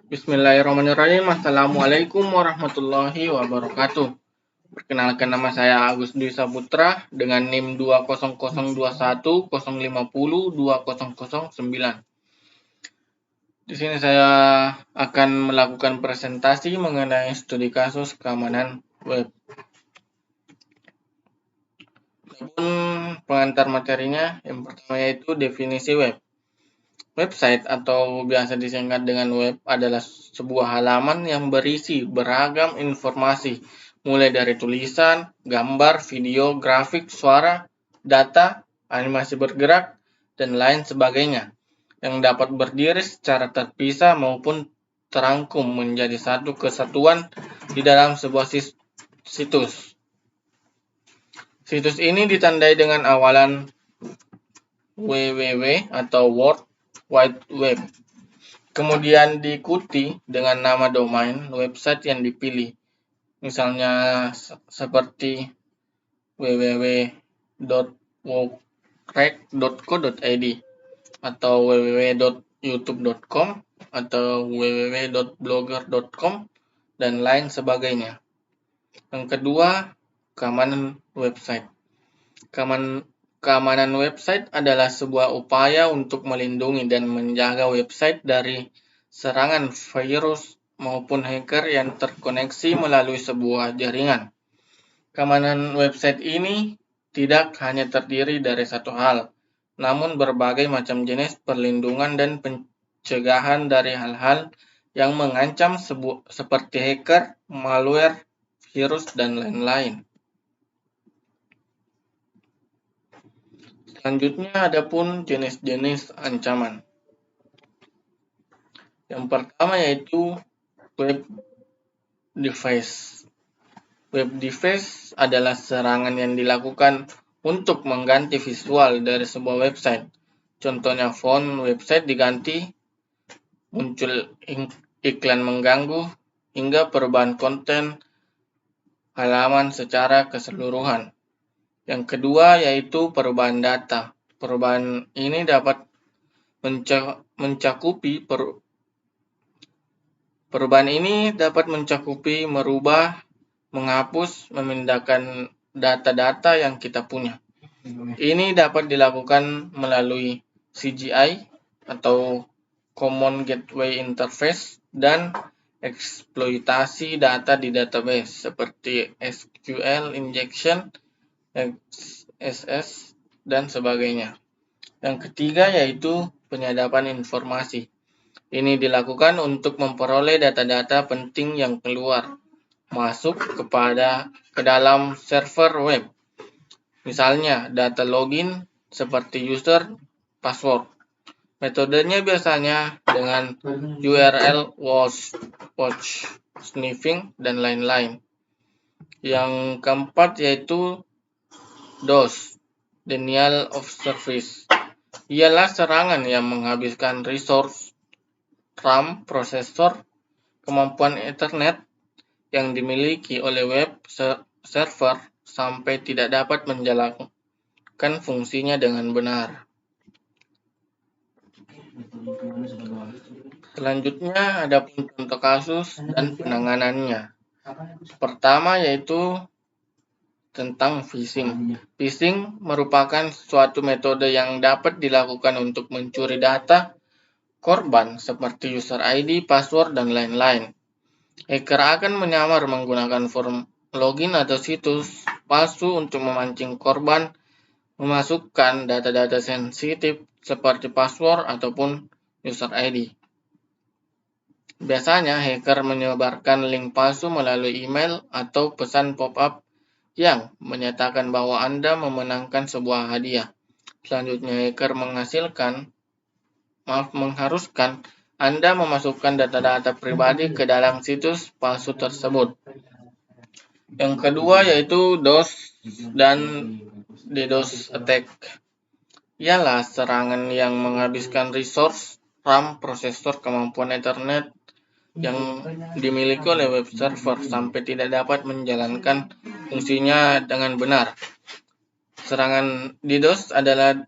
Bismillahirrahmanirrahim. Assalamualaikum warahmatullahi wabarakatuh. Perkenalkan, nama saya Agus Dwi Saputra dengan NIM 2002105020009. Di sini saya akan melakukan presentasi mengenai studi kasus keamanan web. Pengantar materinya, yang pertama yaitu definisi web. Website atau biasa disingkat dengan web adalah sebuah halaman yang berisi beragam informasi, mulai dari tulisan, gambar, video, grafik, suara, data, animasi bergerak, dan lain sebagainya, yang dapat berdiri secara terpisah maupun terangkum menjadi satu kesatuan di dalam sebuah situs. Situs ini ditandai dengan awalan www atau World Wide Web. Kemudian diikuti dengan nama domain website yang dipilih. Misalnya seperti www.wokrack.co.id atau www.youtube.com atau www.blogger.com dan lain sebagainya. Yang kedua, keamanan website. Keamanan website adalah sebuah upaya untuk melindungi dan menjaga website dari serangan virus maupun hacker yang terkoneksi melalui sebuah jaringan. Keamanan website ini tidak hanya terdiri dari satu hal, namun berbagai macam jenis perlindungan dan pencegahan dari hal-hal yang mengancam seperti hacker, malware, virus, dan lain-lain. Selanjutnya adapun jenis-jenis ancaman. Yang pertama yaitu web device. Web device adalah serangan yang dilakukan untuk mengganti visual dari sebuah website. Contohnya font website diganti, muncul iklan mengganggu, hingga perubahan konten halaman secara keseluruhan. Yang kedua yaitu perubahan data. Perubahan ini dapat mencakupi merubah, menghapus, memindahkan data-data yang kita punya. Ini dapat dilakukan melalui CGI atau Common Gateway Interface dan eksploitasi data di database seperti SQL injection, XSS, dan sebagainya. Yang ketiga yaitu penyadapan informasi. Ini dilakukan untuk memperoleh data-data penting yang keluar masuk ke dalam server web. Misalnya data login seperti user, password. Metodenya biasanya dengan URL watch sniffing, dan lain-lain. Yang keempat yaitu DOS, Denial of Service. Ialah serangan yang menghabiskan resource, RAM, prosesor, kemampuan Ethernet yang dimiliki oleh web server sampai tidak dapat menjalankan fungsinya dengan benar. Selanjutnya ada contoh kasus dan penanganannya. Pertama yaitu tentang phishing. Phishing merupakan suatu metode yang dapat dilakukan untuk mencuri data korban seperti user ID, password, dan lain-lain. Hacker akan menyamar menggunakan form login atau situs palsu untuk memancing korban memasukkan data-data sensitif seperti password ataupun user ID. Biasanya hacker menyebarkan link palsu melalui email atau pesan pop-up yang menyatakan bahwa Anda memenangkan sebuah hadiah. Selanjutnya, hacker mengharuskan Anda memasukkan data-data pribadi ke dalam situs palsu tersebut. Yang kedua yaitu DOS dan DDoS attack. Ialah serangan yang menghabiskan resource, RAM, prosesor, kemampuan Ethernet yang dimiliki oleh web server sampai tidak dapat menjalankan fungsinya dengan benar. Serangan DDoS adalah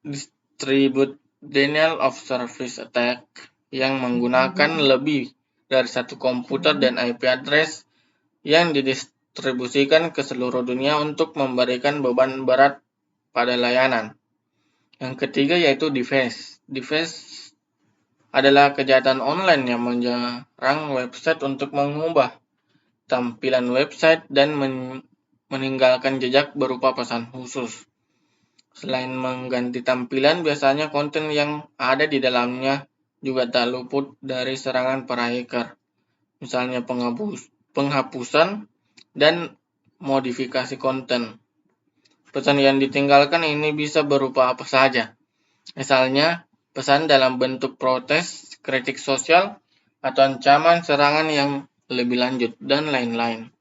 Distributed Denial of Service Attack. yang menggunakan lebih dari satu komputer dan IP address yang didistribusikan ke seluruh dunia untuk memberikan beban berat pada layanan. Yang ketiga yaitu device. Device adalah kejahatan online yang menyerang website untuk mengubah tampilan website dan meninggalkan jejak berupa pesan khusus. Selain mengganti tampilan, biasanya konten yang ada di dalamnya juga tak luput dari serangan para hacker. Misalnya penghapusan dan modifikasi konten. Pesan yang ditinggalkan ini bisa berupa apa saja. Misalnya, pesan dalam bentuk protes, kritik sosial, atau ancaman serangan yang lebih lanjut, dan lain-lain.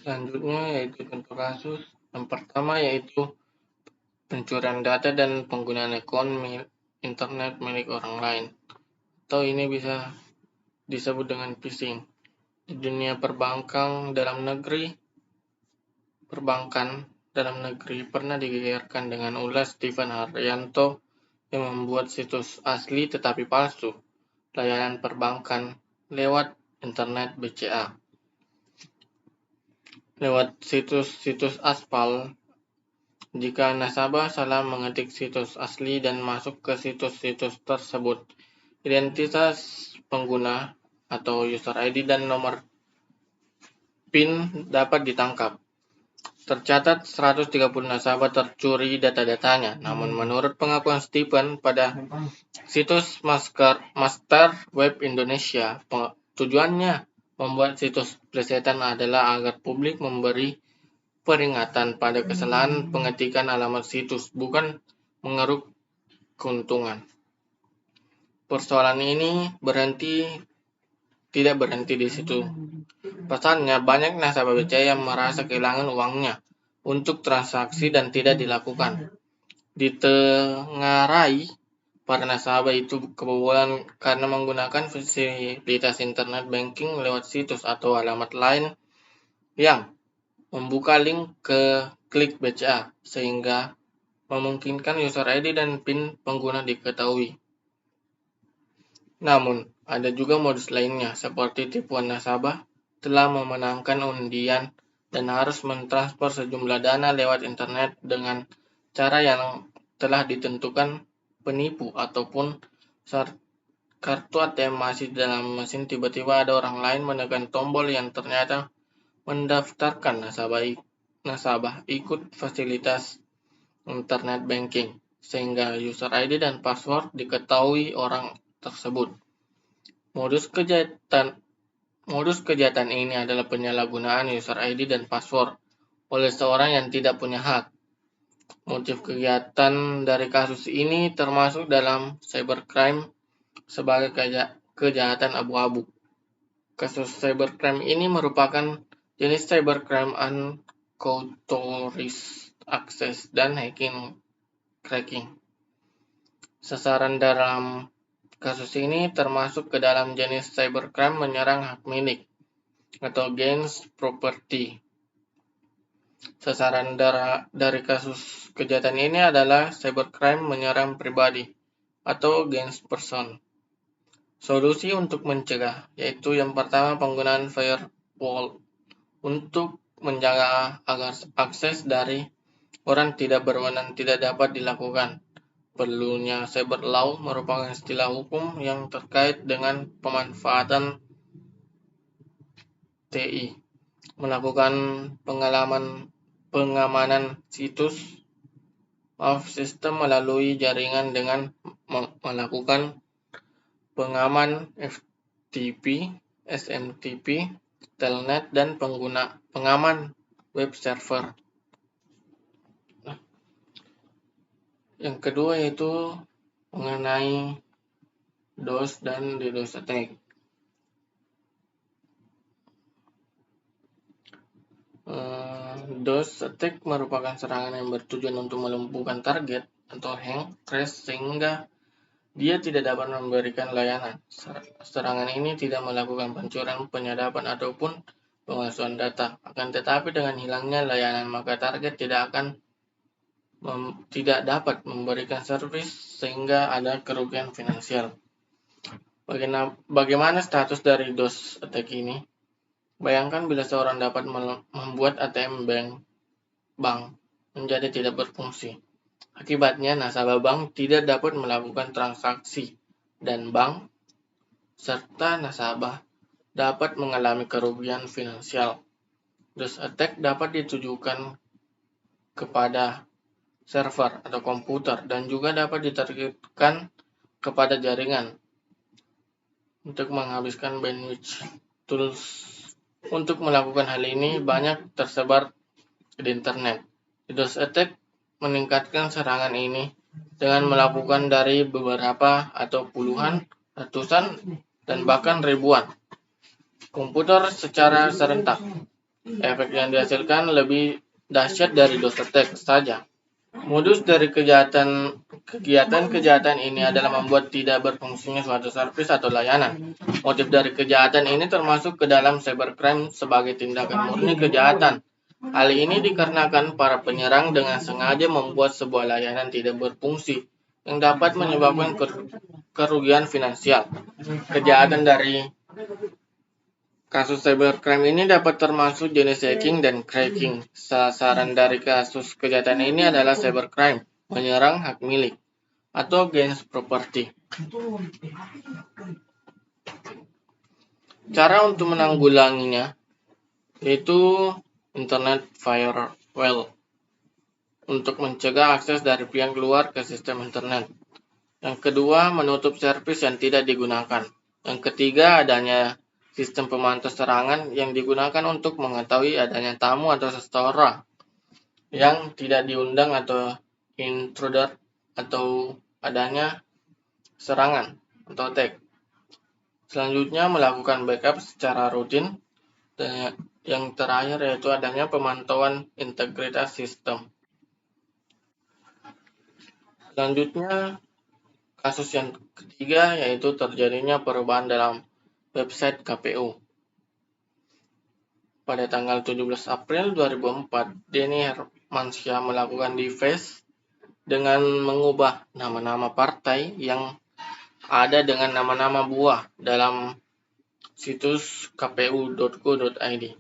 Selanjutnya yaitu contoh kasus. Yang pertama yaitu pencurian data dan penggunaan akun internet milik orang lain. Atau ini bisa disebut dengan phishing. Di dunia perbankan dalam negeri pernah digegerkan dengan ulah Steven Haryanto yang membuat situs asli tetapi palsu layanan perbankan lewat internet BCA. Lewat situs aspal, jika nasabah salah mengetik situs asli dan masuk ke situs-situs tersebut, identitas pengguna atau user ID dan nomor PIN dapat ditangkap. Tercatat 130 nasabah tercuri data-datanya, namun menurut pengakuan Stephen pada situs Master Web Indonesia, tujuannya membuat situs plesetan adalah agar publik memberi peringatan pada kesalahan pengetikan alamat situs, bukan mengeruk keuntungan. Persoalan ini tidak berhenti di situ. Pasalnya, banyak nasabah BCA yang merasa kehilangan uangnya untuk transaksi dan tidak dilakukan. Ditengarai, para nasabah itu kebobolan karena menggunakan fasilitas internet banking lewat situs atau alamat lain yang membuka link ke klik BCA, sehingga memungkinkan user ID dan PIN pengguna diketahui. Namun, ada juga modus lainnya, seperti tipuan nasabah telah memenangkan undian dan harus mentransfer sejumlah dana lewat internet dengan cara yang telah ditentukan penipu, ataupun saat kartu ATM masih dalam mesin tiba-tiba ada orang lain menekan tombol yang ternyata mendaftarkan nasabah ikut fasilitas internet banking, sehingga user ID dan password diketahui orang tersebut. Modus kejahatan ini adalah penyalahgunaan user ID dan password oleh seorang yang tidak punya hak. Motif kegiatan dari kasus ini termasuk dalam cybercrime sebagai kejahatan abu-abu. Kasus cybercrime ini merupakan jenis cybercrime unauthorized access dan cracking. Sasaran dalam kasus ini termasuk ke dalam jenis cybercrime menyerang hak milik atau against property. Sasaran dari kasus kejahatan ini adalah cybercrime menyerang pribadi atau against person. Solusi untuk mencegah yaitu yang pertama penggunaan firewall untuk menjaga agar akses dari orang tidak berwenang tidak dapat dilakukan. Perlunya cyber law merupakan istilah hukum yang terkait dengan pemanfaatan TI melakukan pengamanan sistem melalui jaringan dengan melakukan pengaman FTP, SMTP, telnet, dan pengaman web server. Yang kedua yaitu mengenai DOS dan DDoS attack. DOS attack merupakan serangan yang bertujuan untuk melumpuhkan target atau hang, crash, sehingga dia tidak dapat memberikan layanan. Serangan ini tidak melakukan pencurian, penyadapan, ataupun pemalsuan data. Akan tetapi dengan hilangnya layanan, maka target tidak akan tidak dapat memberikan servis sehingga ada kerugian finansial. Bagaimana status dari DOS attack ini? Bayangkan bila seorang dapat membuat ATM bank menjadi tidak berfungsi. Akibatnya, nasabah bank tidak dapat melakukan transaksi dan bank serta nasabah dapat mengalami kerugian finansial. DOS attack dapat ditujukan kepada server atau komputer dan juga dapat ditargetkan kepada jaringan untuk menghabiskan bandwidth. Tools untuk melakukan hal ini banyak tersebar di internet. DOS attack meningkatkan serangan ini dengan melakukan dari beberapa atau puluhan, ratusan, dan bahkan ribuan komputer secara serentak. Efek yang dihasilkan lebih dahsyat dari DOS attack saja. Modus dari kegiatan kejahatan ini adalah membuat tidak berfungsinya suatu servis atau layanan. Motif dari kejahatan ini termasuk ke dalam cybercrime sebagai tindakan murni kejahatan. Hal ini dikarenakan para penyerang dengan sengaja membuat sebuah layanan tidak berfungsi yang dapat menyebabkan kerugian finansial. Kejahatan dari kasus cybercrime ini dapat termasuk jenis hacking dan cracking. Sasaran dari kasus kejahatan ini adalah cybercrime, menyerang hak milik, atau against property. Cara untuk menanggulanginya yaitu Internet Firewall untuk mencegah akses dari pihak luar ke sistem internet. Yang kedua, menutup servis yang tidak digunakan. Yang ketiga, adanya sistem pemantau serangan yang digunakan untuk mengetahui adanya tamu atau seseorang yang tidak diundang atau intruder atau adanya serangan atau attack. Selanjutnya melakukan backup secara rutin. Dan yang terakhir yaitu adanya pemantauan integritas sistem. Selanjutnya kasus yang ketiga yaitu terjadinya perubahan dalam website KPU. Pada tanggal 17 April 2004, Denny Hermansyah melakukan deface dengan mengubah nama-nama partai yang ada dengan nama-nama buah dalam situs kpu.go.id.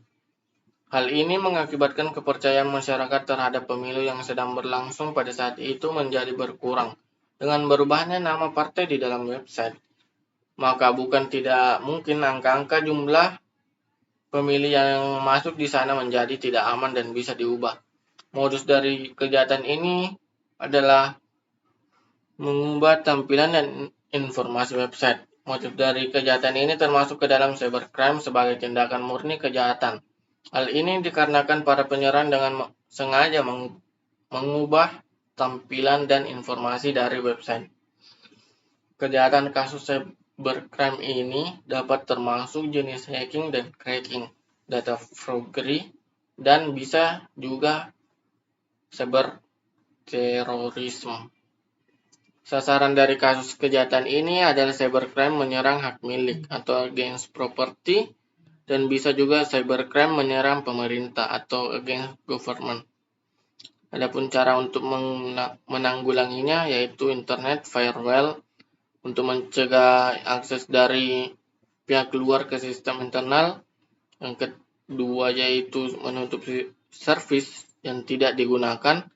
Hal ini mengakibatkan kepercayaan masyarakat terhadap pemilu yang sedang berlangsung pada saat itu menjadi berkurang. Dengan berubahnya nama partai di dalam website, maka bukan tidak mungkin angka-angka jumlah pemilih yang masuk di sana menjadi tidak aman dan bisa diubah. Modus dari kejahatan ini adalah mengubah tampilan dan informasi website. Motif dari kejahatan ini termasuk ke dalam cybercrime sebagai tindakan murni kejahatan. Hal ini dikarenakan para penyerang dengan sengaja mengubah tampilan dan informasi dari website. Kejahatan kasus cybercrime ini dapat termasuk jenis hacking dan cracking, data forgery, dan bisa juga cyber terorisme. Sasaran dari kasus kejahatan ini adalah cybercrime menyerang hak milik atau against property, dan bisa juga cybercrime menyerang pemerintah atau against government. Adapun cara untuk menanggulanginya yaitu Internet Firewall untuk mencegah akses dari pihak luar ke sistem internal. Yang kedua yaitu menutup servis yang tidak digunakan.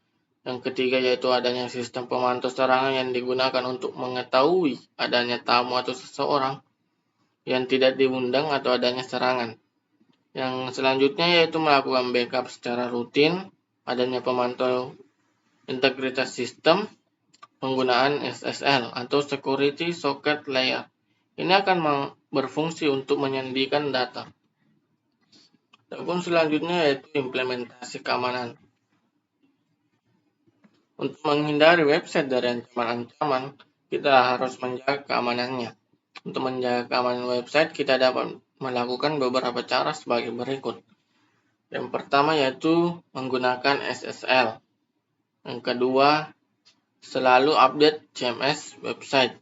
Yang ketiga yaitu adanya sistem pemantau serangan yang digunakan untuk mengetahui adanya tamu atau seseorang yang tidak diundang atau adanya serangan. Yang selanjutnya yaitu melakukan backup secara rutin, adanya pemantau integritas sistem, penggunaan SSL atau Security Socket Layer. Ini akan berfungsi untuk menyendirikan data. Adapun selanjutnya yaitu implementasi keamanan. Untuk menghindari website dari ancaman-ancaman, kita harus menjaga keamanannya. Untuk menjaga keamanan website, kita dapat melakukan beberapa cara sebagai berikut. Yang pertama yaitu menggunakan SSL. Yang kedua, selalu update CMS website.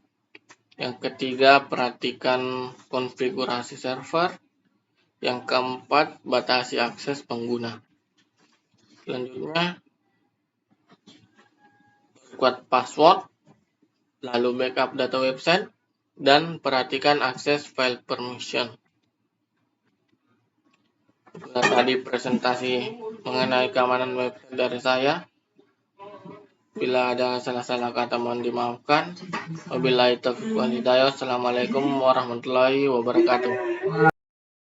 Yang ketiga, perhatikan konfigurasi server. Yang keempat, batasi akses pengguna. Selanjutnya, perkuat password, lalu backup data website, dan perhatikan akses file permission. Itulah tadi presentasi mengenai keamanan website dari saya. Bila ada salah-salah kata mohon dimaafkan. Wabillahi taufiq wal hidayah. Assalamualaikum warahmatullahi wabarakatuh.